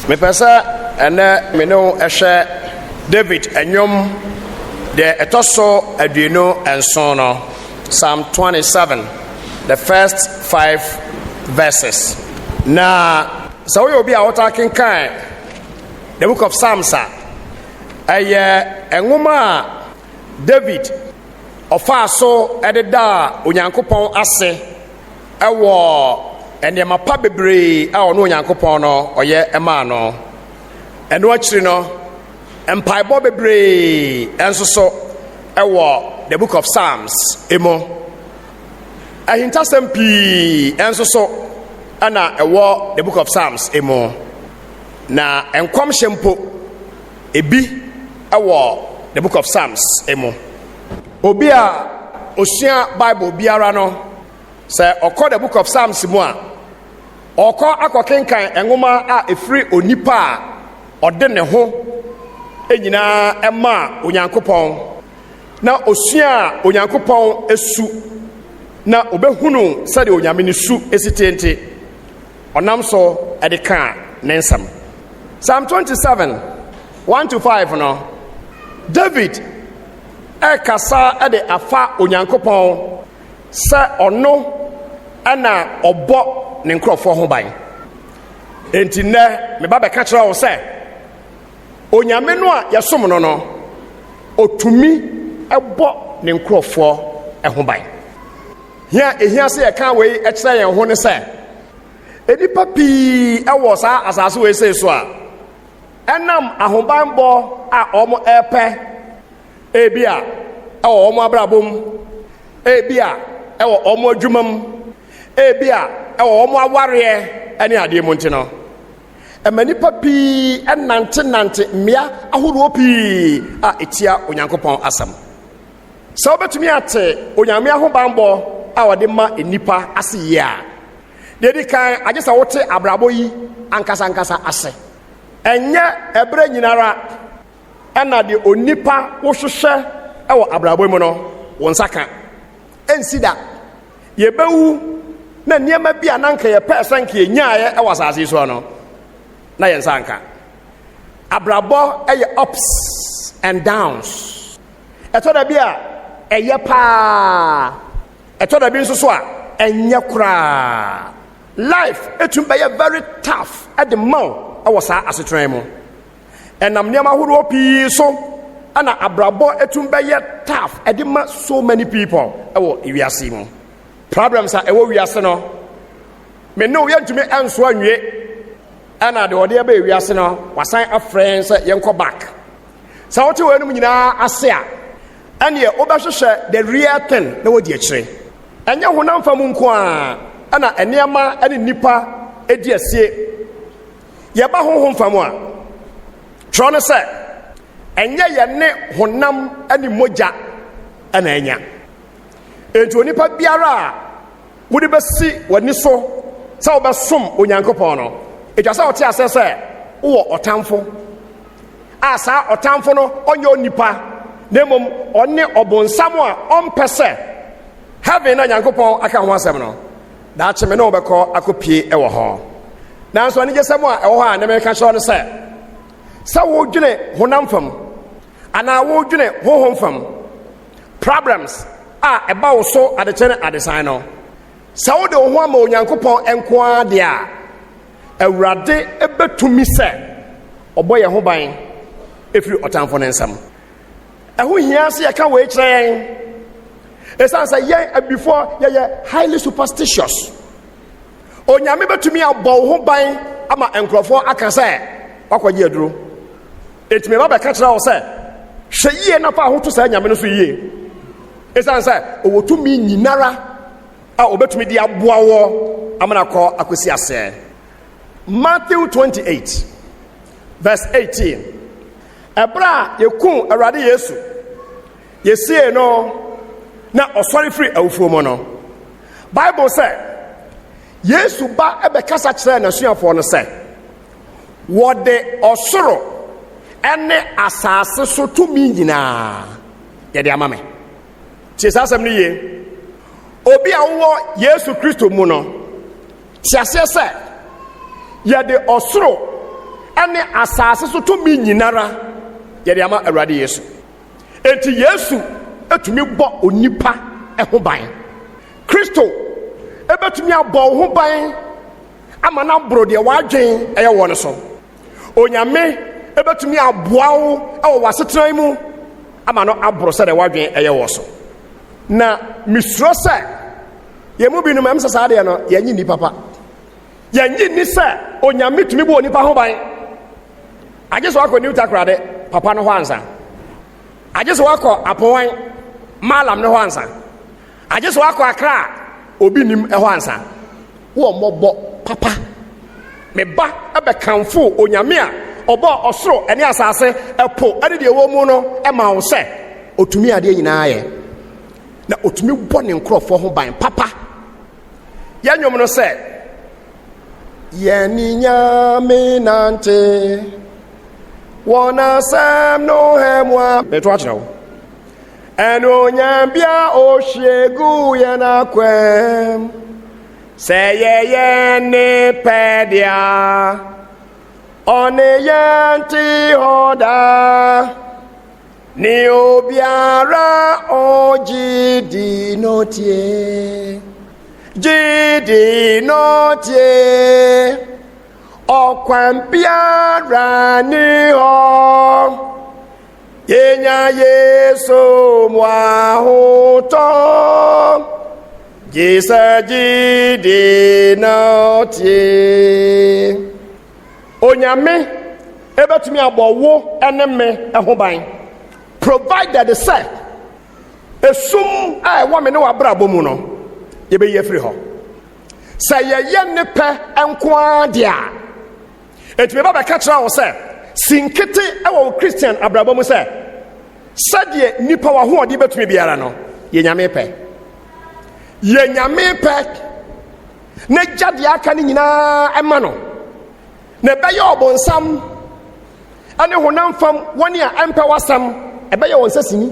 Me pesa ene me no ehwe David enyom de etoso adueno enson no. Psalm 27, the first 5 verses. Na so we obi a wota kenkan the book of Psalms aye enwoma David ofa so ededa onyankopon ase ewo enema pa bebre a ono onyankopon no oye ema no eno akiri no empaibo bebre enso so ewo the book of Psalms emo ahintasem pi enso so ana ewo the book of Psalms emo na enkom hyempo ebi ewo the book of Psalms emo obi a osua Bible biara no say okọ the book of Psalms mu a okọ akokenkan enwoma a efiri onipa a ode ne ho enyina ema onyankopon na osua onyankopon esu na obehunu sade onyame ne su esitente onam so edeka nensam. Psalm 27 1-5 no David ekasa ede afa onyankopon se ono ana obo ne nkrofo ho ban enti ne me ba be ka kira wo se onyame no a yesom no no otumi ebo ne nkrofo ho ban hia ehia se ye kan we e kira yen ho ne se edipa pi ewo sa asase we se so a enam ahobanbo a omo epe ebia ewo omo abrabom ebia ewo omo adwumam ebia ewo omo aware ene ade mu ntino emanipa pi enante mmea ahoro pi a etia onyankopon asam so betumi ate onyame ahobanbo a wode ma enipa ase ye a dedi kan agesa wote abrabo yi ankasa ase enye ebre nyinara ena de onipa wo hwehwe ewo abrabo mu no wonsaka ensida yebewu na niema bia nanka ye person ke nyaaye ewo asase so no na yensanka abrabo eye ups and downs etoda bia eye pa etoda bi nso so a enye kura life etum be very tough at the mouth awasa asetran mu enam niam ahoro pi so ana abrabo etum be tough edima so many people ewo ewiase mu problems are ewo wiase no me no yentumi enso anwie ana de ode be ewiase no wasan a friends yenko back sa wote we num nyina ase a ane obehwehwe the real thing na wodi akire enye honam fam nko a ana enema ane nipa edi asie yeba honhom fam a tro no se enye ye ne honam ane moja ana enya enti onipa biara wodi besi wani so sa obesom onyankopon no etwasa wote asese wo otamfo asa otamfo no onye onipa nemom onne obonsam a ompese heaven na nyankopon aka ho asem no da cheme no obekọ akopie ewo ho nanso ani gesem a ewo ho a na me ka cho no se sa wo dwene honam fam ana wo dwene honhom fam problems a eba wo so adechene adesan no sa wo de ho ama onyankopon enko ade a awurade ebetumi se oboye ho ban efiri otamfo nensam eho hia se yaka we kire esan say yen before ye highly superstitious onyame betumi abo ho ban ama enkrofo aka se wakwaje aduro etime ba be ka kire wo se hweyie na fa ho to sa nyame no so yie esan say owotumi nyinara a obetumi di aboawo amana ko akosi ase. Matthew 28 verse 18 ebra yekun awrade yesu yesie no na osori free awufuo mo no Bible say yesu ba ebe kasa kire na suafo no say wode osoro ene asase so tumi nyina ye de amame tiesasem ni ye obi a wo Yesu Kristo mu no tiase say ye de osoro ɛne asase so tumi nyinara yɛde ama Awurade Yesu. Enti Yesu etumi bɔ onipa ɛho ban. Kristo ebetumi abɔ ho ban ama na boro deɛ wadwen ɛyɛ wɔ no so. Onyame ebetumi aboa wo ɛwɔ wasetran mu ama no aboro sɛ deɛ wadwen ɛyɛ wɔ so. Na misuro sɛ yɛmu binom ɛm sɛ saa deɛ no yɛnyi ni papa. Yɛnyi ni sɛ onyame tumi bɔ onipa ho ban. Agye so akɔ New Takoradi papa no hɔ ansa. Agye so akɔ Apowan malam no hɔ ansa. Agye so akɔ Accra obi nim ɛhɔ ansa. Wo mmɔbɔ papa. Me ba ɛbɛkamfo onyame a ɔbɔ ɔsoro ɛne asase ɛpo ɛne deɛ ɛwɔ mu no ɛma wo sɛ otumi adeɛ nyinaa yɛ. Na otumi bɔ ne nkurɔfoɔ ho ban papa. Yɛnwom no sɛ yɛni nyame nante wɔna sɛm no hɛmwa meto akyerɛ wo ɛne onyambia ohyegu yɛn akwam sɛ yɛyɛ ne pɛdea ɔne yɛn te hɔ daa ne obiara ɔgyidi notie gyidi notie ɔkwan biara ni hɔ yɛnya Yesu mu ahotɔ gye sɛ gyidi notie. Onyame ebetumi abɔ wo ɛne me ɛho ban provided sɛ esum a ɛwɔ me ne w'abrabɔ mu no yɛbɛyi afiri hɔ. Sɛ yɛyɛ ne pɛ nko deɛ a ɛtumi ba bɛka kyerɛ wo sɛ sinkete ɛwɔ Christian abrabɔ mu sɛ sɛdeɛ nipa w'ahoɔden bɛtumi biara no yɛnyame pɛ. Yɛnyame pɛ na gyadeɛ aka no nyinaa ɛma no na ɛbɛyɛ ɔbɔnsam ɛne honam fam wɔne a ɛmpɛ w'asɛm ɛbɛyɛ wɔn nsa sini.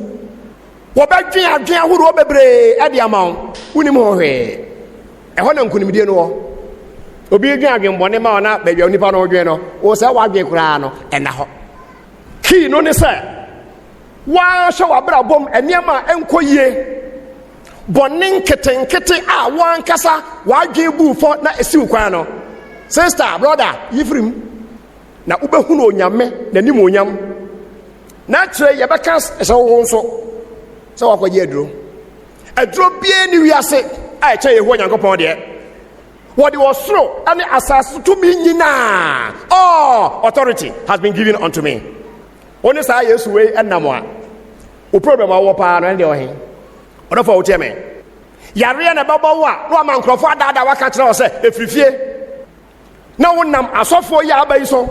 Wɔbɛdwen adwen ahoroɔ bebree ɛde ama wo wonim hɔ hwee. Ɛhɔ na nkonimdie no wɔ. Obi dwen adwen bɔne ma ɔna baabi a onipa no dwen no wo sɛ wadwen koraa no ɛna hɔ. Kii no ne sɛ wɔahwɛ w'abrabɔm nneɛma a ɛnkɔ yie bɔne nketenkete a wɔankasa wadwen buu fɔ na ɛsiw kwan no sister brother yifirim na wobɛhunu onyame n'anim onyam na kyerɛ yɛbɛka ɛhyɛ wo nso sɛ wakɔgye aduro bie ne wiase a ɛkyɛ yɛhoɔ Nyankopɔn deɛ wɔde ɔsoro ne asase tumi nyinaa all authority has been given unto me. Wone saa Yesu wei ɛnam a wo problem a wɔwɔ paa no ɛne deɛ ɔhe ɔdɔfo a wotie me yareɛ na ɛbɛbɔ wo a na wama nkurɔfoɔ adaadaa waka kyerɛ wɔ sɛ ɛfirifie na wonam asɔfoɔ yi a aba yi so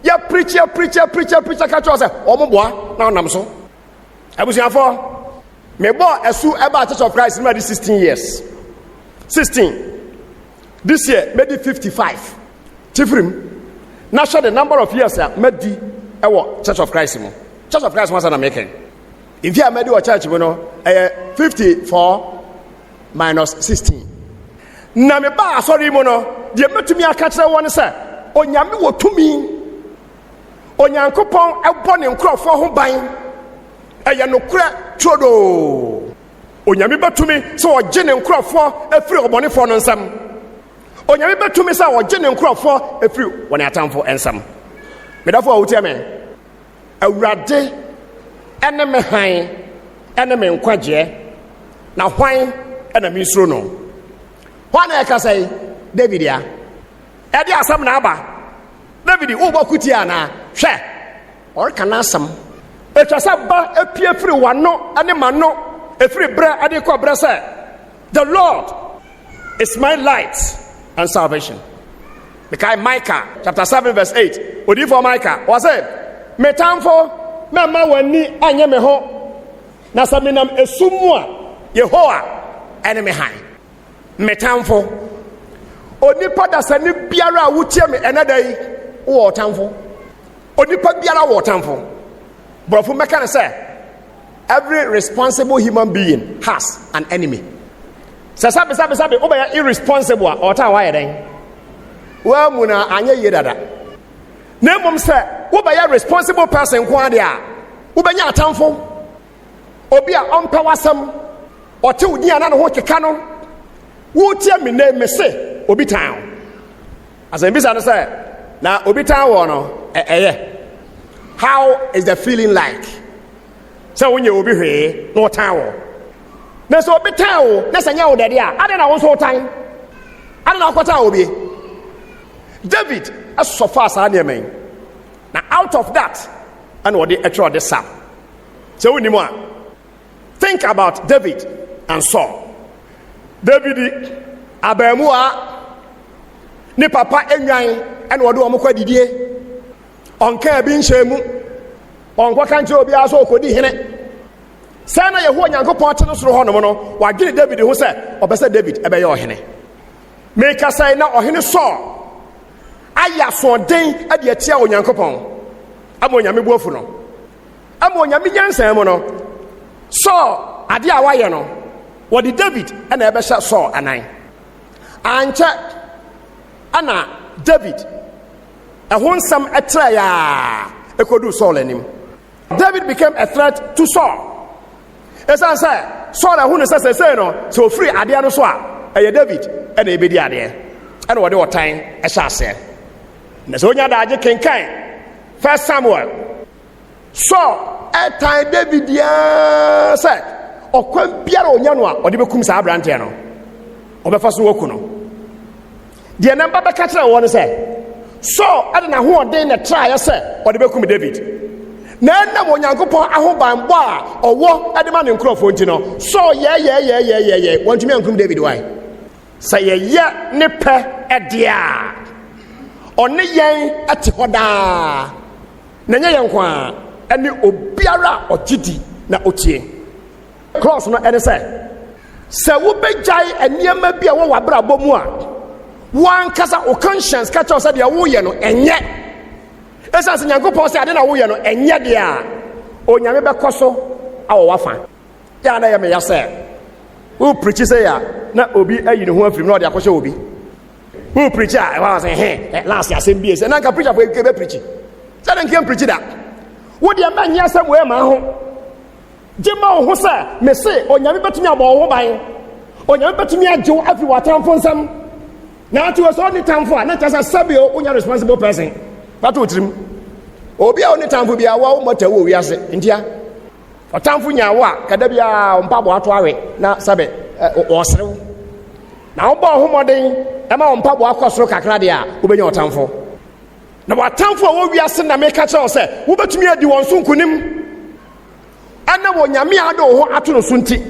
yɛ preach ka kyerɛ wɔ sɛ ɔmoboa na wonam so. Abusuafoɔ mebɔ ɛsu ɛba Church of Christ no 16 years 16 this year maybe 55 tifrim na hwɛ the number of years a madi ɛwɔ Church of Christ mu. Church of Christ wasa na meken if you are madi wɔ church mu no 54 minus 16 na meba asɔre mu no deɛ metumi aka kyerɛ wɔn sɛ onyame wɔ tumi Onyankopɔn ɛbɔ ne nkurɔfoɔ ho ban ɛyɛ nokorɛ trodoo. Onyame bɛtumi sɛ ɔgye ne nkurɔfoɔ afiri ɔbɔnefoɔ no nsam. Onyame bɛtumi sɛ ɔgye ne nkurɔfoɔ afiri wɔne atamfo nsam. Medafo a wotie me Awurade ɛne me han ɛne me nkwagyeɛ na hwan ɛna me nsuro no. Hwan na ɛka sɛ David ya ɛde asɛm na aba David wobɔ kuti ana hwɛ ɔreka na asɛm etwa sɛ ba epie firi wano ane mano efiri brɛ ade kɔ brɛ sɛ the Lord is my light and salvation. Because Micah chapter 7 verse 8 odi for Micah was say metamfo mema wani anye me ho na sɛ menam esumu a Yehowa ene me han metamfo onipa da sɛ ne biara a wotie me enada yi wo tamfo onipa biara wo tamfo. But for me say every responsible human being has an enemy. Sabe obaya irresponsible or ta why then. Well muna anye ye dada. na mmom sɛ wobɛyɛ responsible person nko ade a wobɛnya atamfo obi a ɔmpɛ w'asɛm ɔte wo dia na ne ho keka no wotie me ne me se obi tan asɛm bisa no sɛ na obi tan wɔ no ɛyɛ how is the feeling like sɛ wonyɛ obi hwee na ɔtan wɔ na sɛ obi tan wo na sɛ nyɛ wo dɛde a ade na wo nso wotan ade na wokɔtan obi David asɔfa saa nneɛma yi na out of that ɛna wɔde ɛtwerɛ ɔde Psalm sɛ wonim a think about David and Saul. David abɛɛmoa ne papa enwan ɛna wɔde wɔn kɔ didie ɔnkaa bi nhyɛ mu ɔnkɔka nkyerɛ obiara sɛ ɔkɔdi hene sɛ na Yehowa Nyankopɔn te no soro hɔ nom no wadwene David ho sɛ ɔbɛ sɛ David ɛbɛyɛ ɔhene meka sɛ na ɔhene Saul ayɛ asoɔden ade atia Onyankopɔn ama Onyame bu afu no ama Onyame nyansa mu no Saul ade a wayɛ no wɔde David ɛna ɛbɛhyɛ Saul anan ankyɛ ana David ɛho nsɛm ɛtrɛ ya ɛkɔdu Saul anim David became a threat to Saul ɛsan sɛ Saul ɛho ne sɛ no sɛ ofiri adeɛ no so a ɛyɛ David ɛna ɛbɛdi adeɛ ɛna wɔde ɔtan ɛhyɛ aseɛ na sɛ onya daagye kenkan 1 Samuel Saul ɛtan David yaa sɛ ɔkwan biara onya no a ɔde bɛkum saa aberanteɛ no ɔbɛfa so wɔku no deɛ namba bɛka kyerɛ wɔ no sɛ Saul ɛde n'ahoɔden na traeɛ sɛ ɔde bɛkum David na ɛnam Onyankopɔn ahobanbɔ a ɔwɔ ɛde ma ne nkurɔfoɔ nti no Saul yɛ wɔntumi ankum David wae sɛ yɛyɛ ne pɛ ɛdeɛ a ɔne yɛn ɛte hɔ daa na nyɛ yɛn nko a ɛne obiara a ɔgye di na ɔtie cross no ɛne sɛ wobɛgyae nneɛma bi a wɔwɔ abrabɔ mu a wankasa o conscience ka kyerɛ sɛ deɛ woyɛ no ɛnyɛ ɛsiane sɛ Nyankopɔn sɛ ade na woyɛ no ɛnyɛ deɛ a Onyame bɛkɔ so awɔ wafa yɛ na yɛ meya sɛ wo preachi sɛ ya na obi ayi ne ho afiri na ɔde akɔhyɛ obi wo preachi a ɛwɔ sɛ last asɛm bi sɛ na nka preacher fo bɛ preachi sɛ de nka preachi da wo deɛ manyɛ asɛm wɔ ma ho gye ma wo ho sɛ me se Onyame bɛtumi abɔ wo ho ban Onyame bɛtumi agye wo afiri w'atamfo nsɛm na ati was only time for na tasa sabio unya responsible person patu utrim obi a oni time for bia wa mota wo wiase ntia otamfo nya wa kada bia mpabo ato awe na sabe osrew na wo ba homoden e ma mpabo akosoro kakra de a obenya otamfo na watamfo wo wiase na meka che o se wo betumi adi won so nkunim ana wo nyame ado ho ato no so nti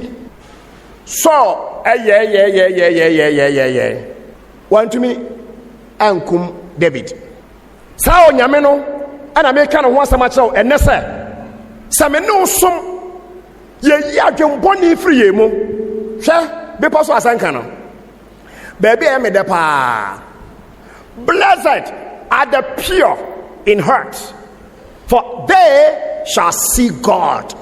so ye wantumi ankum David saa Onyame no ana meka no ho asɛm akyerɛw ɛnɛ sɛ me ne wo som yɛyi adwembɔne firi yɛ mu hwɛ bepɔ so asɛnka no baabi a ɛyɛ medɛ paa blessed are the pure in heart for they shall see God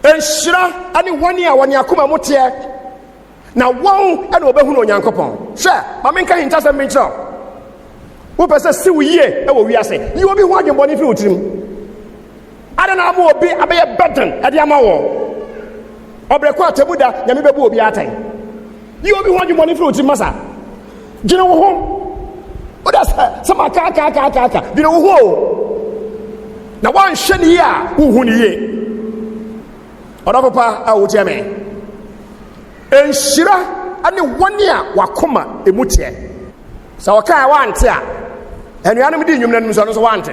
ɛnhyira ane wɔne a wɔne akoma mu teɛ na wɔn ɛna obɛhu no Onyankopɔn hwɛ ma menka hintasɛm bi nkyerɛ wopɛ sɛ si wo yie ɛwɔ wiase yi obi ho adwembɔne firi wo tirim ada na ama obi abɛyɛ burden ɛde ama wɔ ɔbrɛkɔ atamu da Nyame bɛbu obi atɛn yi obi ho adwembɔne firi wo tirim masa gyina wo ho woda sɛ maka gyina wo ho na woanhwɛ ne yie a wohu ne yie ɔdɔfo pa a wotia me enhyira ane wɔne a wakoma emu teɛ sɛ wɔkaa wante a anuanom di nnwom nanom so ɔno so wante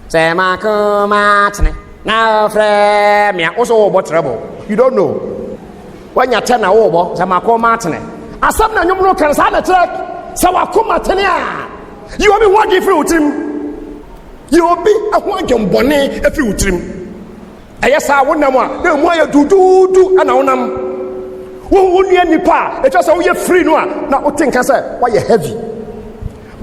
sɛ makoma tene na frɛ me a wo so wɔbɔ trɛbɔ you don't know wanya tɛ na wɔbɔ sɛ makoma tene asɛm na nnwom no kan saa na kyerɛ sɛ wakoma tene a yi obi ho adwe firi wo tirim yi obi ho adwembɔne afiri wo tirim ɛyɛ saa wonam a na mu ayɛ duduudu ana wonam wo nua nipa a ɛtwa sɛ woyɛ free no a na wotenka sɛ woyɛ heavy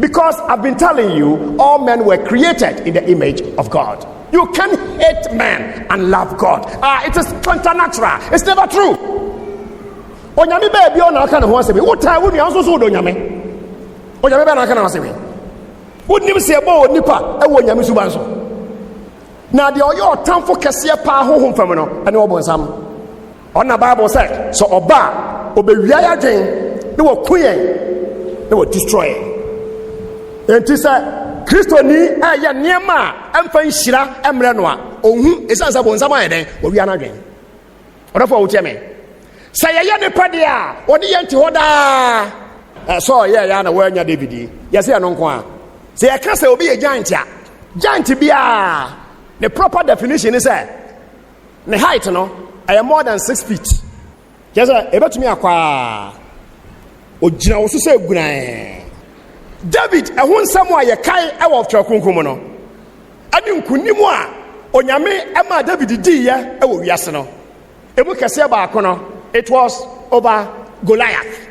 because I've been telling you all men were created in the image of God. You can't hate man and love God. It is counter-natural. It's never true. Onyame baby on aka ne ho asemi wo taa wo nua nso so do nyame onyame ba na aka na asemi wonim se ebo nipa e wo nyame suban so na de oyo tamfo kese pa hohom fam no ene obonsam on na Bible say so oba obewia ya dwen ne wo kuyen ne wo destroy enti say Kristo ni aya niema amfa nhira emre no a ohun esansa bonsam ayeden wo wia na dwen odafo wo tieme say ye ne pade a oni ye nti hoda so ye ya na wanya David yesi ya no nko a say e ka say obi ye giant a giant bia the proper definition is the height no I am more than 6 feet. Yes, ebetumi akwa ogina wo so say gunan David ehun nsam a ye kai e wo twa kunkum no ade nkunimu a onyame e ma David di ye e wo wiase no emu kese ba akono it was over Goliath.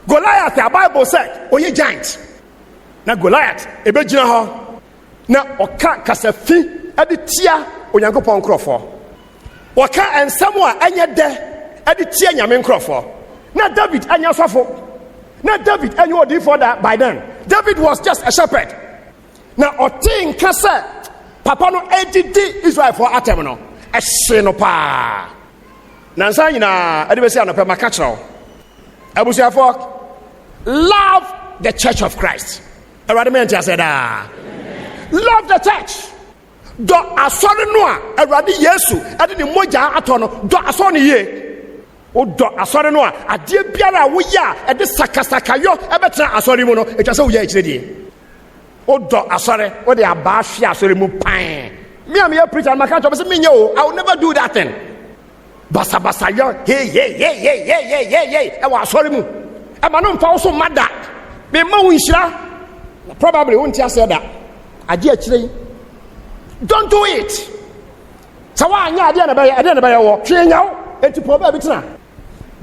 Goliath, the Bible said oye giant na Goliath ebegina ho na oka kasafi ade tia onyankopɔn nkrɔfo waka ensam a anya de ade tia nyame nkrɔfo na David anya sɔfo na David anya odifo da by then David was just a shepherd na ɔten kasa papa no edidi Israel for atem no ɛhye no pa na nsa nyina ade besi anɔpɛ maka kyerɛw abusuafo love the church of Christ awurade me ntia sɛ daa love the church do asɔre no a awurade Yesu ade ne mogya atɔ no do asɔre no ye o do asɔre no a ade biara a woyɛ a ade sakasakayo ɛbɛtena asɔre mu no etwa sɛ woyɛ akyire die o do asɔre o de aba ahwe asɔre mu pan me am here preacher maka to say me nye o I will never do that thing basa yo hey e wa asɔre mu e ma no mfa wo so mada me ma wo nhira probably won't hear say that ade akyire don't do it so wa anya ade na bɛyɛ wo hwe nyawo enti problem bi tena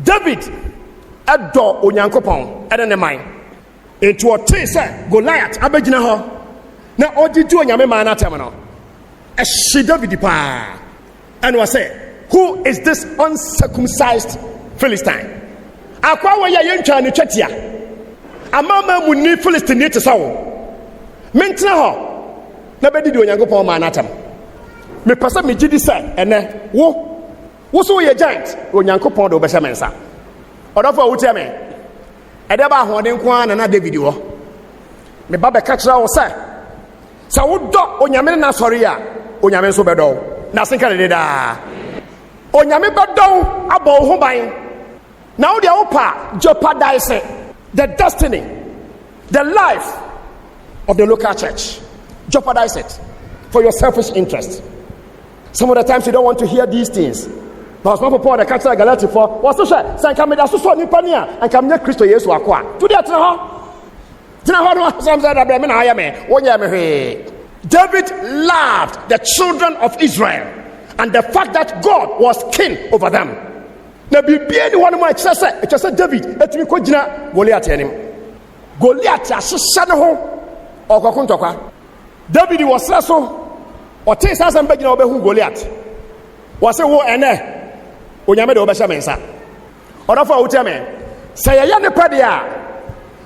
David ɛdɔ onyankopɔn ɛde ne man enti ɔte sɛ Goliath abɛgyina hɔ na ɔdidi onyame man na tem no ɛhye David pa and was say who is this uncircumcised Philistine akwa wo yɛ yɛntwa ne twatia amama mu ni Philistine te sɛ wo mentena hɔ na bɛdidi onyankopɔn man na tem me pasa me gidi sɛ ene wo so ye giant onyankopɔn de obɛhyɛ mensa ɔdɔfo wo tie me ɛde ba ahoɔden ko na David wo me ba bɛka kyerɛ wo sɛ wo dɔ onyame na sɔre a onyame nso bɛdɔ na senka ne daa onyame bɛdɔ abɔ wo ho ban na wo de wo pa jeopardize the destiny the life of the local church jeopardize it for your selfish interest. Some of the times you don't want to hear these things. But some people the catch Galati for what's so share say come da so ni pania and come near Christo Yesu akwa to that no some say that me na hire me wonya me hwe. David loved the children of Israel and the fact that God was king over them. Na bibia ni one more it says David etumi ko gina Goliath anim. Goliath ahyehyɛ ne ho ɔkɔkontɔkwa. David was so o te sa san bagina obehu Goliath wo se wo ene onyame de obehya mensa odafo wo teme se ye ne pade a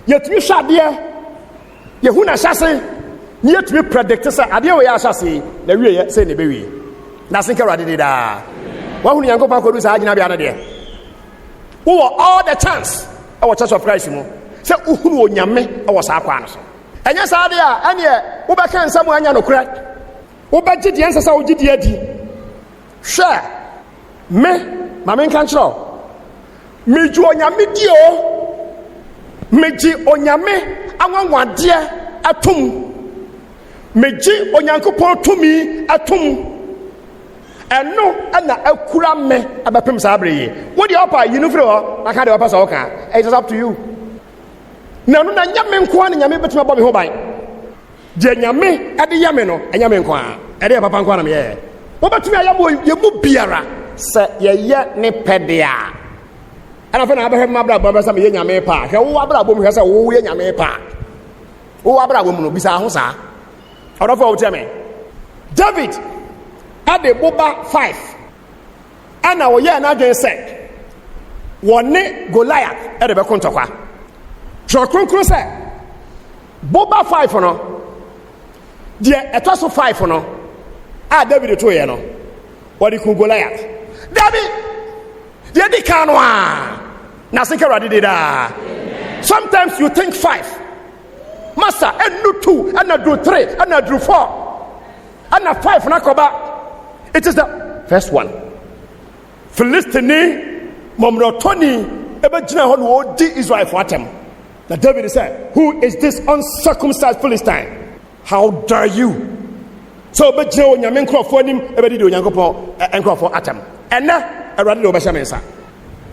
yetumi hwade ye hu na hyase ni yetumi predict se ade wo ya hyase na wiye se ne bewie na senka rade da wa hu nyankopɔn akodu sa agina bia ne de wo all the chance our church of Christ mu se uhuru onyame wo sa akwa no so enya sa ade a ene wo beka nsam anya no kura wo bagye die nsasa wo gye adi hwɛ me ma me nka nkyerɛ meju onyame di o meji onyame anwanwadeɛ atom meji onyankopɔn tumi atom ɛno ana akura me abapem saa bere yi wo de opa yinu firi hɔ aka de opa sa oka it is up to you na no na nyame nko na nyame betuma bɔ me ho ban je nyame ade yame no nyame nko a ade papa nko na me ye wo betumi ayamo ye mu biara se ye ne pede a ana fa na abahwe mabra baba sa me ye nyame pa hwe wo abra bom hwe se wo ye nyame pa wo abra bom no bisa ho sa odofo wo teme David ade boba 5 ana wo ye na adwen se wone Goliath ade be kontokwa tro kronkron se boba 5 no deɛ ɛtɔ so 5 no a David to yɛ no wɔde ku Goliath David deɛ di kan no a na se ka Awurade de daa. Sometimes you think 5 Master and no 2 and not do 3 and not do 4 and not 5 na koba. It is the first one. Philistine Momrotoni ebe gyina hɔ no odi Israel for atem. Now David said, who is this uncircumcised Philistine? How dare you? So ebe gyina wɔ Nyame nkrɔfo anim ebe di Onyankopɔn nkrɔfo atem. Ɛna Awurade de ɔbɛhyɛ me nsa.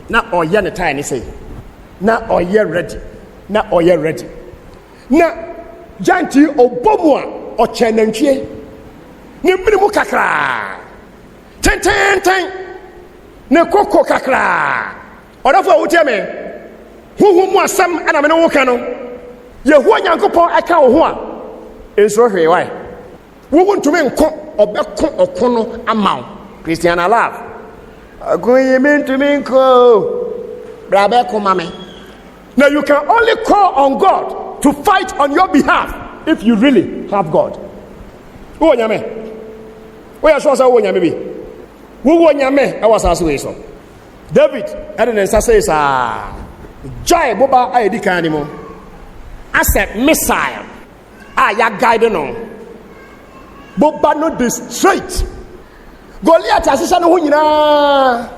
Na ɔyɛ ne tie ne say. Na ɔyɛ ready. Na ɔyɛ ready. Na janti obomu a ɔkyɛ nantwie. Ne mmirimu kakra. Ten. Ne koko kakra. Ɔdɔfo a wotie me. Huhu mu asɛm ana me ne wo ka no. Yehowa Nyankopɔn aka wo ho a. Enso hwee wai. Wo ntumi nko ɔbɛko ɔko no ama wo. Christian alive. Agoye me ntumi nko. Brabe ko mame. Now you can only call on God to fight on your behalf if you really have God. Who nyame? Who ya sure say who nyame bi? Who nyame e was aso we so. David e den nsa say sa. Joy boba ayedi kan ni mo. As a missile. Ya guide no. Boba no dey straight. Goliath asesa no ho nyina.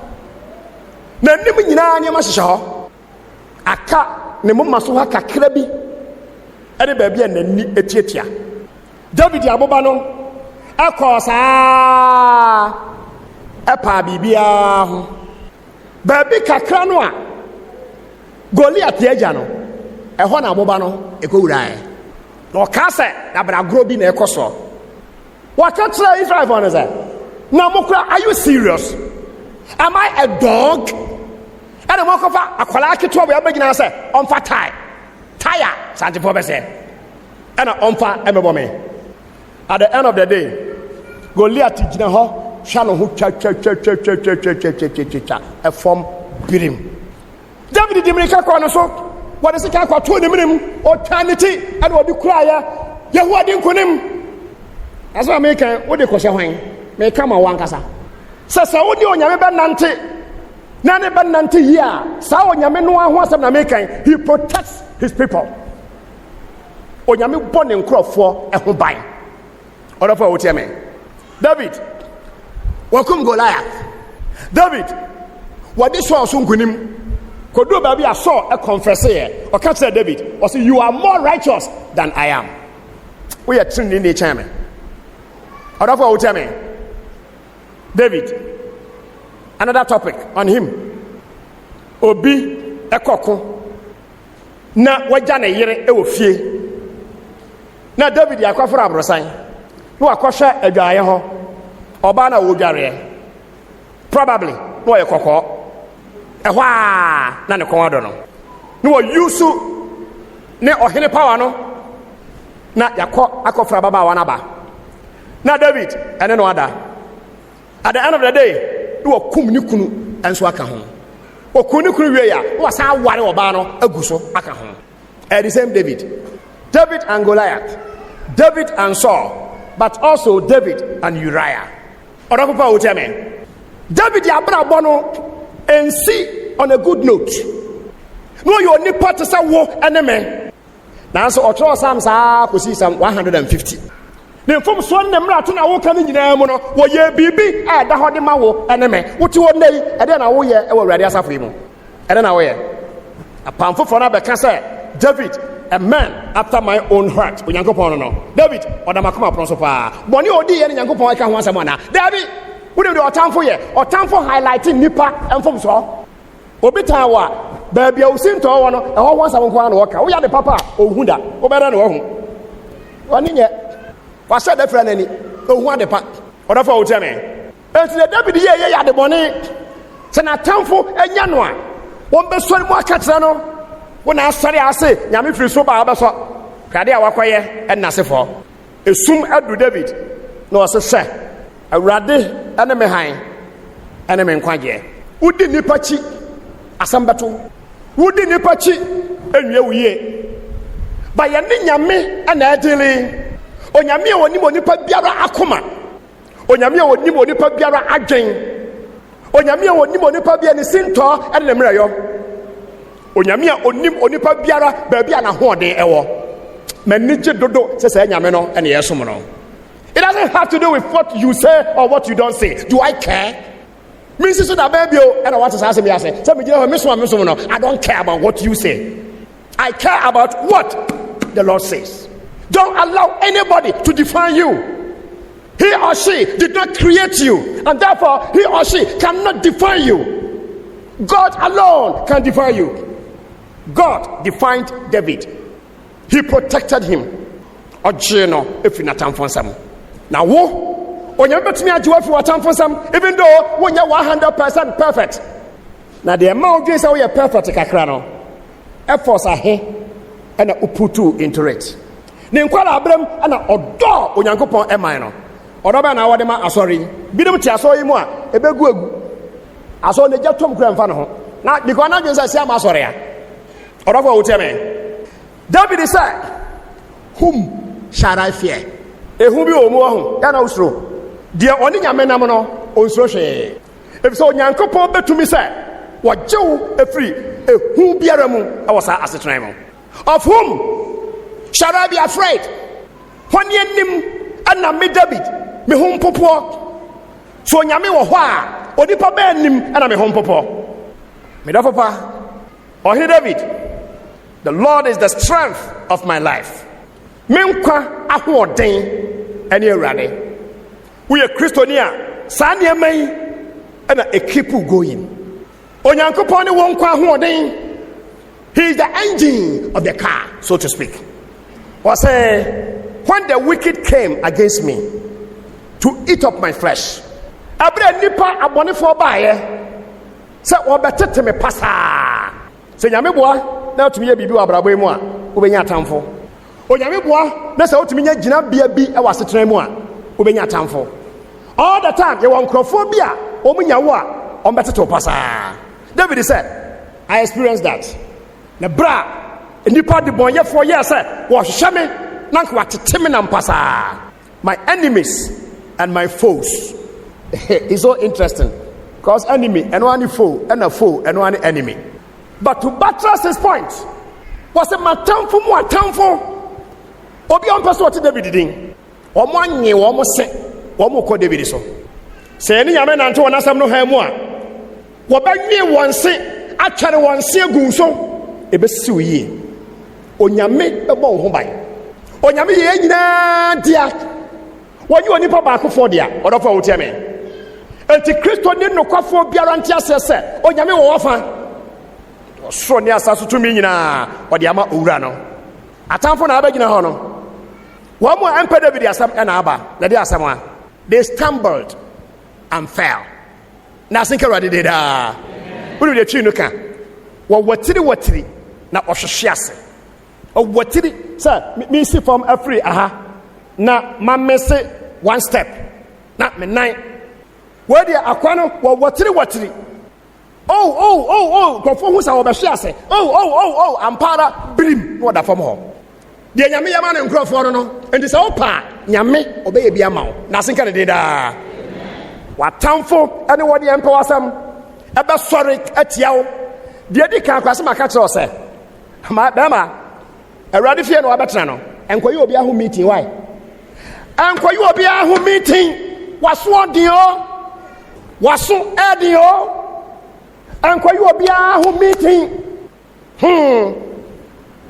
Na nim nyina ne ma hyehyɛ hɔ. Aka ne mama so ha kakra bi ene baabi a nani etiatia David aboba no akɔ saa epa bibia ho baabi kakra no a Goliath agya no ɛhɔ na aboba no ekowurae na ɔka sɛ na bragoro bi na ɛkɔso waka kyerɛ Israel for no sɛ na mokura, are you serious? Am I a dog? And I'm going to akwala ketewa we abegina say onfa tire santifo be say and onfa emebome. At the end of the day Goliath gina ho hwa no ho twa a form birim. David di mirika kwa no so what is ka kwa to ne minim eternity and obi kura ya Yehowa di nkonim. That's why make wo de kwhye hwan me kama wankasa sasa wo di onyame be nante na ne ban nante yi a sa onyame no aho asem na mekan he protects his people. Onyame bɔ ne nkrɔfo ɛho ban. Ɔdɔfo wo tie me. David wakum Goliath. David wadi so nkunim kodo ba bi aso e confess ye o ka tell David o say you are more righteous than I am. We are training the chairman. Ɔdɔfo wo tie me. David, another topic on him. Obi ekoko na wagya ne yere e wo fie. Na David yakwaforo abrosan. No akɔhwɛ adwaye ho. Oba na wo dware. Probably no yekoko. Ehwa na ne konwado no. No wo use ne ohene power no. Na yakɔ akɔfra baba wa na ba. Na David ene no ada. At the end of the day, you will come ni kunu and so aka ho. O kunu kunu we ya, wo san ware oba no agu so aka ho. The same David and Goliath, David and Saul, but also David and Uriah. Odakopa wo tell me. David ya bra bono and see on a good note. No you only part to say wo enemy. Now so otro Psalm sa ko see Psalm 150. Ne mfom so ne mra to na wo ka ni nyina mu no wo ye bibi a da ho de ma wo eneme wo ti wo nei e de na wo ye e wo Awurade asafo mu e de na wo ye apamfo for na be ka say David a man after my own heart Onyankopon no David odamakoma pronso pa boni odi ye Onyankopon aka ho asem na David wo de otamfo ye otamfo highlighting nipa mfom so obi tan wa ba bia usinto wo no e ho asem nko na wo ka wo ya de papa ohun da wo be da na wo hu woni nye was said the friend any ohu ade pa odafo wo tell me enti David ye ya de boni se na tamfo anya no a won be sori mu aka kire no wona asori ase nyame firi so ba abeso kade a wakoye enasefo esum adu David na o se hwe Awurade ene me han ene me nkwaje wudi nipa chi asambeto wudi nipa chi enwie wuye ba ye ne nyame ana adili onyame a onim onipa biara akoma, onyame a onim onipa biara adwen, onyame a onim onipa biara ne sinto ene ne mrayo, onyame a onim onipa biara baabi a na hoɔden ɛwɔ. Manije dodo sɛ nyame no ene yesom no. It doesn't have to do with what you say or what you don't say. Do I care? Me so that baby and what is asking me, I say no, I don't care about what you say. I care about what the Lord says. Don't allow anybody to define you. He or she did not create you, and therefore he or she cannot define you. God alone can define you. God defined David. He protected him. Ojeno efinatamfonsam. Now wo onyame betumi agyewa fi watamfonsam, even though wonya 100% perfect. Now the amount you say we are perfect kakra no. Efforts ahe and uputu into it. Ne nkwala abram ana odo onyankopon eman no. Odo ba na wode ma asori. Bidum ti asori mu a ebegu egu. Aso ne jatom kura mfa no ho. Na because na dwen say am asori a. Odo fa wo teme. David said, whom shall I fear? Ehu bi omu ho ya na usro. De oni nyame nam no onsro hwe. If so onyankopon betumi say, wagyew efri ehu biara mu awasa asetran mu. Of whom shall I be afraid? When yenim ana me David me ho mpopo. So nyame wo ho a onipa ba nim ana me ho mpopo. Me da papa. Ohe David, the Lord is the strength of my life. Menkwa ahoɔden ene awurade. We are Christiania. Saa nneɛma yi ɛna keep going. Onyankopɔn ne wɔn kwa ahoɔden. He is the engine of the car, so to speak. Was when the wicked came against me to eat up my flesh. Abre nipa abɔnefoɔ baayɛ sɛ wɔbɛtete me pasaa. Sɛ nyame boa na otumi yɛ bibi wɔ abrabɔ yi mu a wobɛnya atamfo. Onyame boa na sɛ otumi nya gyina bia bi ɛwɔ asetena mu a wobɛnya atamfo. All the time yɛ wɔ nkurɔfoɔ bi a wɔn nya wo a wɔn bɛtete wo pasaa. David said, I experienced that. Na bra nipa de bɔnyɛfoɔ yɛ sɛ wɔhwehwɛ me na nka watete me nam pasaa. My enemies and my foes. It's so interesting because enemy and one foe and a foe and one enemy. But to buttress his point, was a matamfo mu atamfo. Obi on person what David din. Omo anye omo se, omo ko David so. Se ni nyame nante wona sam no ha mu a. Wo ba nwe won se, atware won se agu so. Ebe siw yi. Onyame ebo wo ho ban. Onyame ye nyina dia. Wonyi oni pa ba akofo dia. Odofo wo tie me. Enti Kristo ni nokwafo biara ntia sese. Onyame wo wofa. So ne asaso tumi nyina ode ama owura no atamfo na abagina ho no wo mo empa David asam na aba na de asam a they stumbled and fell na sinka rade de da unu de twi no ka wo watiri na ohwehwe ase o watiri sir me see from afri aha na mamese one step na me nine wo de akwa no wo watiri Oh, Kofo who sa obehwe ase. Oh, ampara brim no da fam ho. De nyame yama ne nkrofo no enti se opa nyame obeye bia ma wo. Na senka de da. Watamfo ene wo de empa wasam ebe sori atia wo. De di kan kwase maka kire ose. Ma bema awrade fie no abetena no. Enkoyi obi ahu meeting why? Enkoyi obi ahu meeting. Waso odin o. Waso edin o. And kwa you be a who meeting.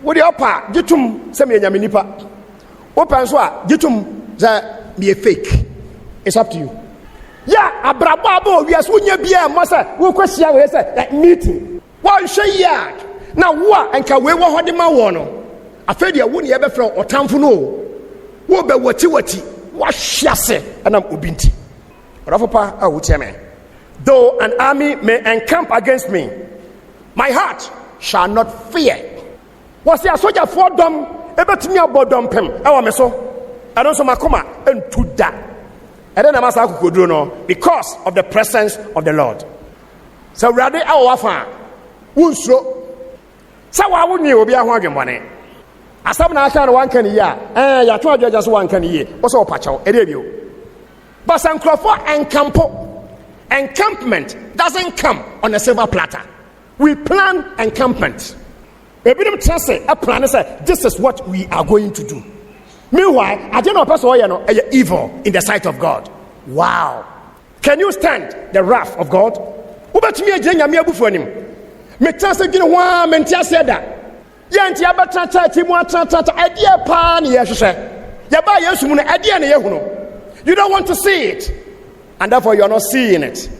Would you pa gitum semi yaminipa? Open so gitum that be a fake. It's up to you. Yeah, a brabo, we are soon ye be a massa who question that meeting. Why say ya? Now what and can we want him one? I fed you wouldn't ever from or town for no. What be what shase and I'm ubinti. Rafa, I would tell me. Though an army may encamp against me, my heart shall not fear. Was there a soldier for them? About me about them, our meso. I don't so makoma and to that. And then I must have to no because of the presence of the Lord. So rather our wafa, who's so. So I wouldn't you be a wagon money. asam na aka na one can year ya to adwa just one can year also opacho edebio but sankrofo encampment doesn't come on a silver platter. We plan encampment. A plan say this is what we are going to do. Meanwhile, I don't know person evil in the sight of God. Wow. Can you stand the wrath of God? Ubetumi agenya me abufu anim. Me transe gine wa me ntia se da. Ye ntia betata ti mu atata adie pa na ye hwehwe. Ye ba Yesu mu no adie na ye hu no. You don't want to see it, and therefore you are not seeing it.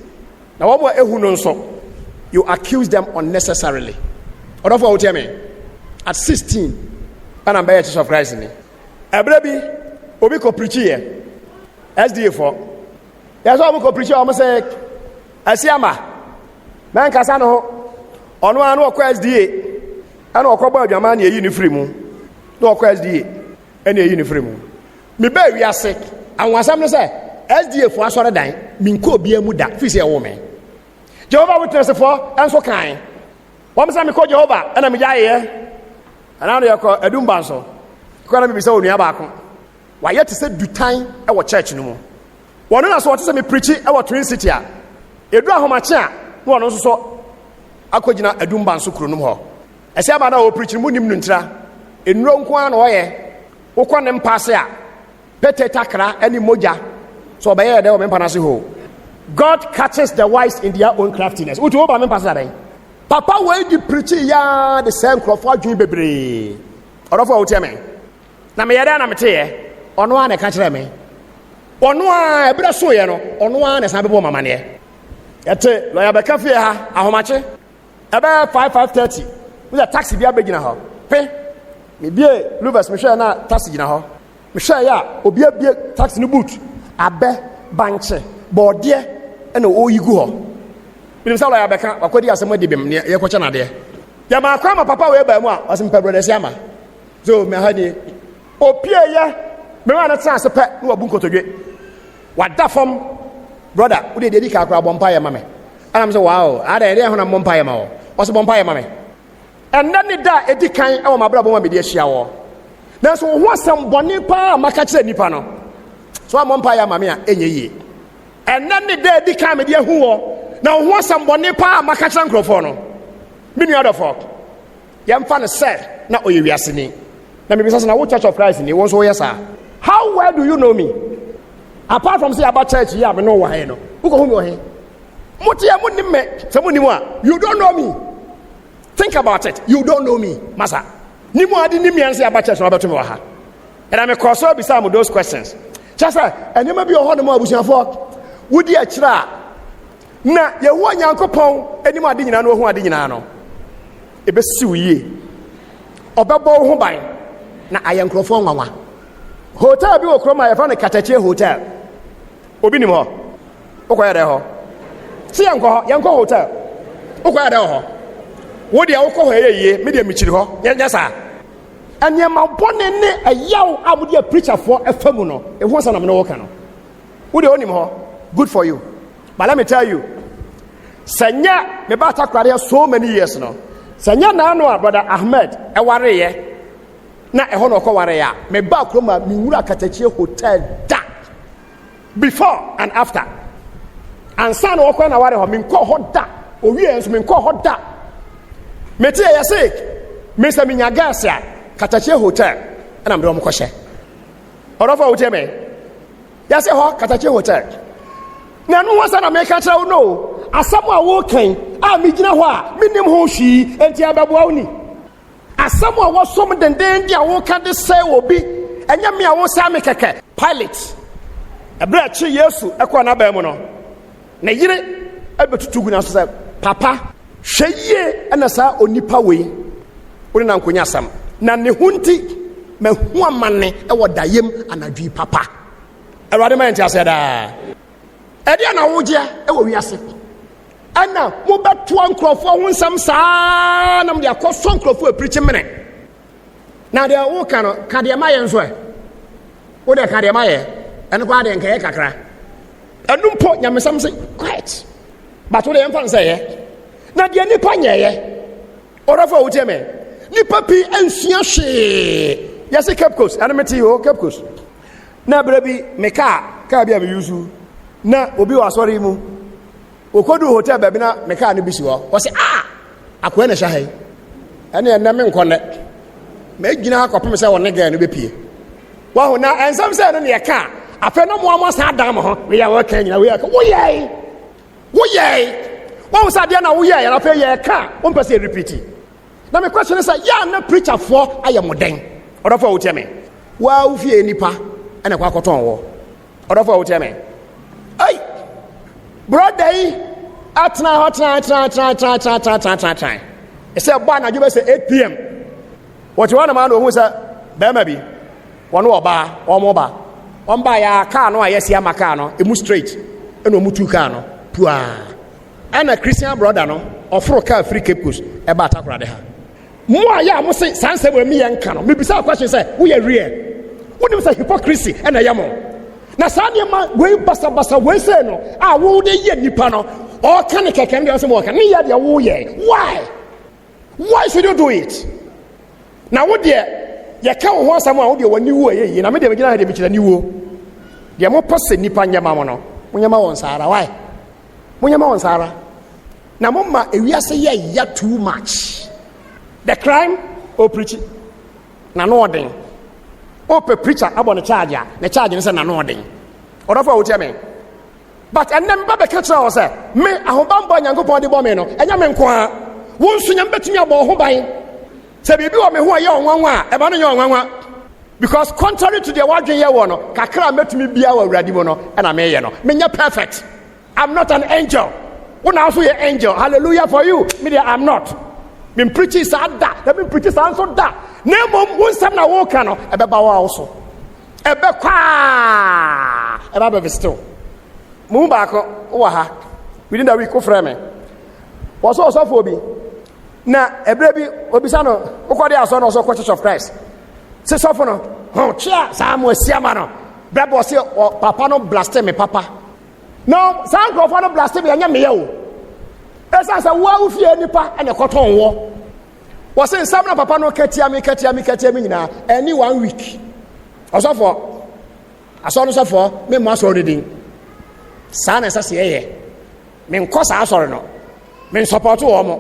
Now what ehu no nso, you accuse them unnecessarily. Or therefore what tell me at 16 and I'm by Church of Christ ni. Ebrebi obi ko preach here. SDA for. Yes, I will preach. I must say, Asiama, man, Casano, on one or SDA, and or Coba Jamani, a uniform, no SDA, any uniform. Me bear we are sick, and once I'm say, SDA for us on a dime, Minko be a muda, fish a woman. Jehovah Witness for, and so kind. One time I call Jehovah, and I'm a and now they call a Dumbanso. Call me so near Bacon. Why yet to say do time our church no more. One of us what me preach our Twin City. Edu ahomacha no ono so akogina adumba nso kuro no ho. Ese aba na o preach mu nim ntra. Enuro nko an o ye. Wokọ ne mpase a pete takra ani moja. So obaye de o me mpanase ho. God catches the wise in their own craftiness. Utu oba me mpase adai. Papa wey di preach ya the same crofo adwun bebre. Orofo o tiame. Na me yeda na mete ye. Ono an e ka kire me. Ono a ebra so ye no ono a na san bebo mamane ete lawyer bekafe ha ahomache ebe 5:30 we a taxi bia begina ho pe me bie Luvers me hwe na taxi gina ho me hwe ya obi abie taxi no boot abe banche bode e na oyigu ho binim sa lawyer beka wakodi asem de bem ye ko chana de ya ma kwa ma papa we ba mu a wasim pe brother siama so me ha ni opie ye me wa na tsa se pe no wabu nkotodwe wada fam brother we dey dedicate akra bompa ye mame and am say wow ada ere ho na bompa ye ma wo so bompa ye mame and then da edikan e wo mabra bomma me de ahia wo na so ho asem bone pa maka kire nipa no so am bompa ye mame a enye yi and then da edikan me de ahu wo na ho asem bone pa maka kire nkrofo no me nua dofo ye mfa no se na oye wiase ni na me bisa na wo Church of Christ ni won so yes sir. How well do you know me? Apart from say about church here, I know why no. Who go home your head? You don't know me. Think about it. You don't know me, Masa. Nimu adi nimi and say about church no about me waha. And I'm a crossover beside those questions. Just say, and you may be a hard more bushing for. Would you try? Na ye one yankopon, any more didn't know who I didn't know. A best suey. Obabo home by. Na I am crofon. Hotel bi okroma ya fa na Katache hotel obi nim ho okoya de ho si yanko hotel okoya de ho wo de awko ho yeye me de michiri ho nya sa anya mabone ne ayaw amudi preacher for afamu no e ho sa na me no woka no wo de onim ho good for you but let me tell you sanya me ba ta kware so many years no sanya na anu brother Ahmed e ware ye na eho no kware ya me ba kroma mi wura Katache hotel da before and after and san wo kwa na ware ho mi nko ho da owie enso mi nko ho da meti ya sick me se mi nya gas ya Katache hotel na mbe o mko hye orofo wo teme ya se ho Katache hotel na no wasa na me ka kira wo no asam a wo kan a mi gina ho a minim ho hwi enti ababoa woni asam a wo som denden dia wo ka de say obi enya me a wo sa me keke pilot ebra chi Yesu ekọ na ba mu no na yire abetutugu na so say papa hweye na sa onipa we woni na nkonya asam na ne hunti mahu amane e wo dayem anadwi papa awade man ti ase da e dia na wo je e wo wiase ana mo beto ankrofo ho nsam saa na mo de akoso ankrofo preach mene na de wo ka no ka de ma ye nso e wo de ka de ma ye ene kwa de nka ye kakra enu mpo nyamesam say quiet but wo de mfa nsa ye na de nipa nye ye orofo wo teme nipa pi ansua hwe yesi Cape Coast anameti ho Cape Coast na brabi me car bi am yusu na obi wa asori mu okodu hotel ba bi na me car no bi si ho o se akoe na hwa hai ene na me nkonne me gina akopem se wonne ga no bepie wa ho na ensam se no ne ye car afa no mo amosa adam ho we ya wo kan nyina we ya wo ye wo sa de na wo ye ya fa ye car o mpese repeat na me question is ya na preacher for ayemoden odofo wo tie me wa wo fie nipa ene kwa koton wo odofo wo tie me ai brother yi atna hotna tra e say ba na jobe say 8 pm what you want man o hu say be ma bi wono oba omoba omba ya car no ayesi amaka no emu straight eno mu tu car no pua ana Christian brother no ofro car free Cape Coast e ba atakura de ha mo aya mo say sanse we mi yenka no me bisa question say wo ye real wonim say hypocrisy na yamo na sa ne ma we basa we say no wo de ye nipa no o kan keke ndi o say mo kan ni ya de wo ye why should you do it na wo de ye ka wo ho asam a wo de wani wo ye na me de me gina ha de me kira ni wo de mo pose nipa nyama mo no mo nyama won sara why mo nyama won sara na mo ma ewiase ye ya too much the crime or preaching na no den o pe preacher abon charge na charge ne say na no den odofo wo tie me but enem ba be ka kira o say me ahobambo nyankopon de bo me no enya me nko a wo nso nyam betumi abo ho ban se bibi wo me ho ye onwanwa e ba no ye onwanwa because contrary to the wadwen ye wo no kakra metumi bia wa awurade mo no na me ye no menya perfect. I'm not an angel. When I also an angel, hallelujah for you. Me I'm not. Me preaching sad that. Me preaching sad so that. Name one some na walk no. Ebe ba wa also. Ebe kwa. Ebe be still. Mu ba ko wo ha. Within the week ko frame. Was also for bi. Na ebre bi obisa no. Ukọ dey aso no so Church of Christ. Se so for no. Ho chia sa mo asiama no. Brabo se papa no blast me papa. No, some crofano blasphemy anya me o. Esa sa wo fie nipa ene koton wo. Wo se nsam na papa no katia me nyina any 1 week. Osofo. Aso no sofo me ma so redin. Sa na esa se ye. Me nkosa asore no. Me support wo mo.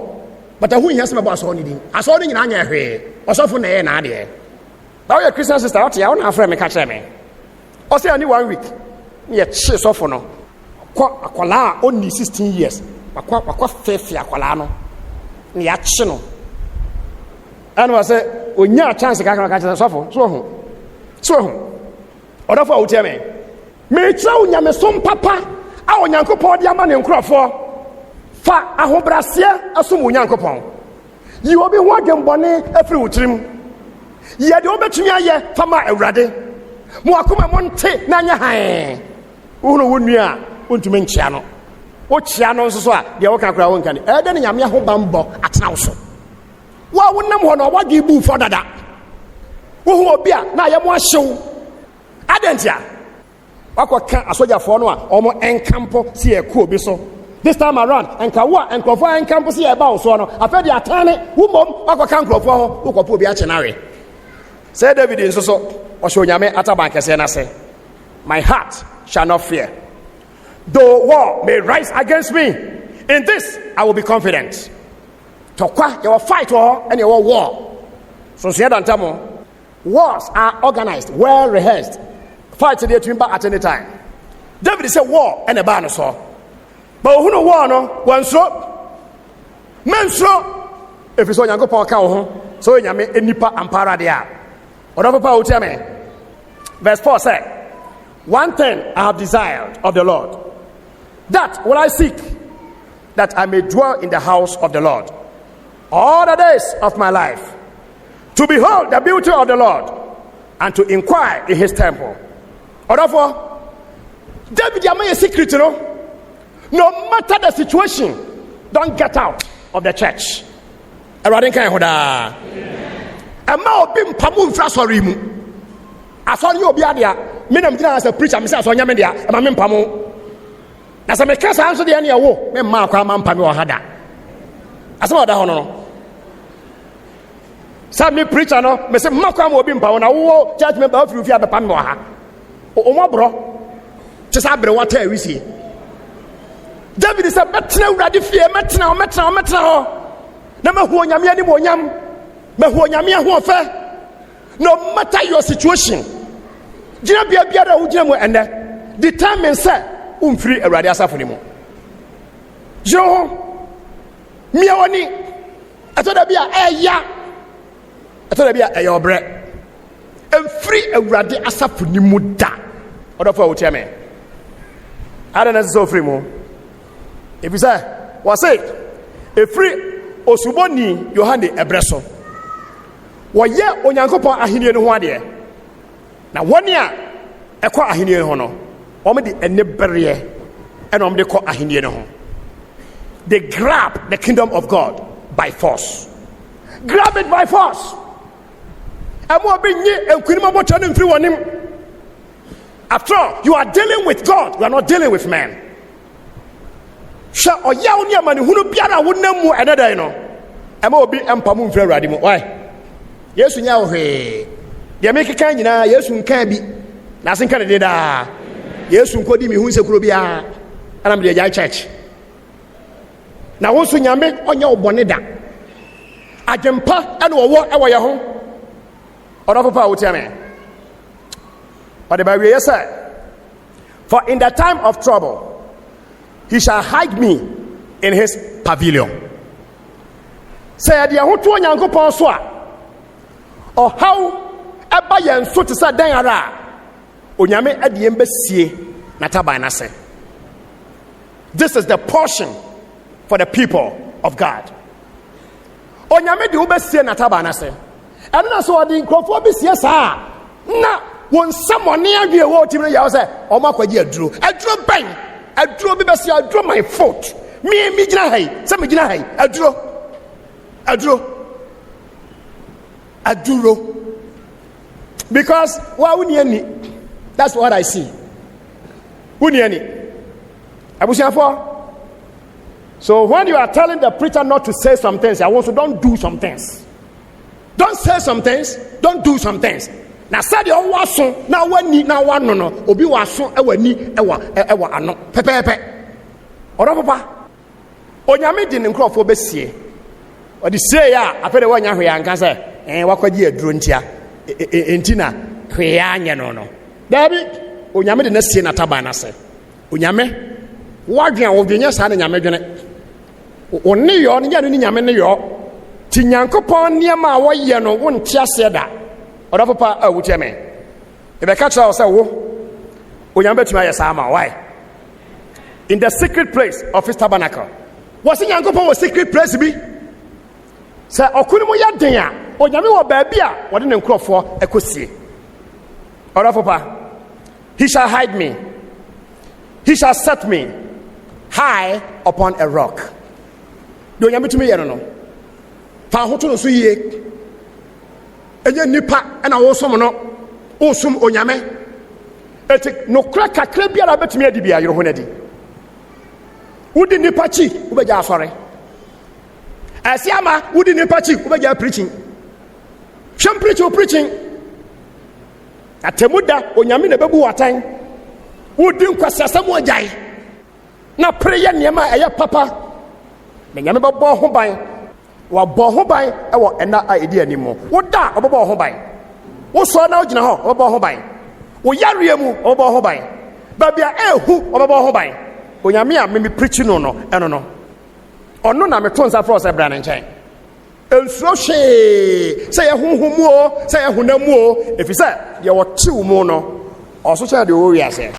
But ahu nya se me bo aso ni din. Aso ni nyina anya hwe. Osofo na ye na ade. Now your Christian sister out here, I want to friend me catch me. O say any 1 week. Me che sofo no. Akwala only 16 years. Akwa fefe akwala no. Ni ya che no. And was say onya chance ka kan catch sofo. So ho. Odafo a wotia me. Me tra onya me som papa a onyankopon de ama ne nkrofo. Fa ahobrasie asom onyankopon. Yi obi ho adwembone afiri wutirim. Ye de obetumi aye fama awurade. Mo akoma mo nte na nya han. Wo no wonua ontumi nkyia no. Wo kyia no nso so a de wo kan kra wo nkan. E de ne nyame ho bambo atena wo so. Wa wonam ho no wadwe bu fo dada. Wo ho obi a na ye mo ahyew. Adentia. Wakoka asojafo no a omo enkampo si eku obi so. This time around enka wo enkofo enkampo si e ba wo so no. Afedi atane wo mom wakoka nkrofo ho wo kopo obi a chenare. Say David nso so o hye onyame ataban kese na se. My heart shall not fear. Though war may rise against me, in this I will be confident. Tokwa, you will fight war and you will war. So see that tamo. Wars are organized, well rehearsed. Fight today to at any time. David said war and a banner so. But who no war no one so. Men so if it's on yango pa ka ho. So nyame enipa ampara dia. Odo papa o tell me. Verse 4 said, one thing I have desired of the Lord, that will I seek, that I may dwell in the house of the Lord all the days of my life, to behold the beauty of the Lord and to inquire in his temple. Therefore, David Yamaya secret, no matter the situation, don't get out of the church. Amen. I saw you be there. Me nam gina as a preacher, me say so nyame dia, e ma me mpamo. Na se me kasa anso de na wo, me ma kwa ma mpame wo hada. Asema da hono no. Some me preacher no, me say makwa mo bi mpa na wo church member of you be pam ha. O mo bro. Che sa bre water we see. David said metna urade fie metna ho. Na ma hu onyame ani mo onyam. Ma hu onyame ho fe. No matter your situation. Gina bia da wo gina mo ene. Determine say umfiri urade asafo ni mo. Jo mi awoni atoda bia eya atoda bia eya obre emfiri awurade asafo ni mu da odofo wo tiame ada na so free mu if you say was say efiri osuboni Yohane ebreso wo ye onyankopon ahenie no ho ade na woni a ekọ ahenie ho no omo de ene bere e no omo de kọ ahenie no ho. They grab the kingdom of God by force. Grab it by force. After all, you are dealing with God. You are not dealing with man. Why? Yes, you know, they make a kind of yes, you can't be. Nothing can do that. Yes, you could be who's a Krubia, and I'm the church. Na wosu nyame onya obone da adwempa ene wo ewo ye ho odo papa wo tiame but the Bible said, for in the time of trouble he shall hide me in his pavilion. Say de ho to onyankopon so a o how eba ye nso te sa dan ara onyame ade embesie na taban na se. This is the portion for the people of God. Onyame de obesie na tabana se. Eno na so odi nkrofo besie sa. Na won samone adwe wo timi ya wo se o makwaji aduro. Aduro ban. Aduro bi besie aduro my foot. Mi gina hai. Se mi gina hai. Aduro. Because wa woni ani. That's what I see. Woni ani. Abusiafo. So when you are telling the preacher not to say some things, I want to don't do some things. Don't say some things, don't do some things. Now say the old wason, now one need now one no obi wason ewa ni ewa ano pepepe. Ora papa. Onyame di nkrofo besie. O di say ya apede wanya hwe anka say wakwaji aduro ntia. Entina hwe anya no. David onyame di na sie na taba na say. Onyame wadwen wodwenya sa na nyame dwene. Oni yo nya no ni nyame ne yo ti nyankopon niam a woye no wontia se da odo papa awutie me e be ka kira o se wo onyame betuma ye sa ma why in the secret place of his tabernacle was nyankopon was secret place bi se okunu mo ya den a onyame wo ba bi a wode ne nkrofo ekosie odo papa he shall hide me, he shall set me high upon a rock. Do you to me? I don't know. Fahoto no so ye. Enye nipa na wo som no. Wo som onyame. Eti no kra kakra biara betumi adi bia yero ho nadi. Wudi nipa chi, wo beja asore. Asiama wudi nipa chi, wo beja preaching. Sham preaching. Atemuda onyame na bebu watan. Wudi nkwasasam ojai. Na prayer niema eye papa. Na nyame babo ho ban wa bo ho ban e wo ena a edi animo wo da obabo ho ban wo so na ogina ho obabo ho ban wo yare mu obabo ho ban ba bia ehu obabo ho ban onyame a me preaching no eno no ono na me to nsa for se bra ne nchen ensuo hwe se ye honhomu o se ye honamu o efisa de wo tiw mu no oso cha de wo wi ase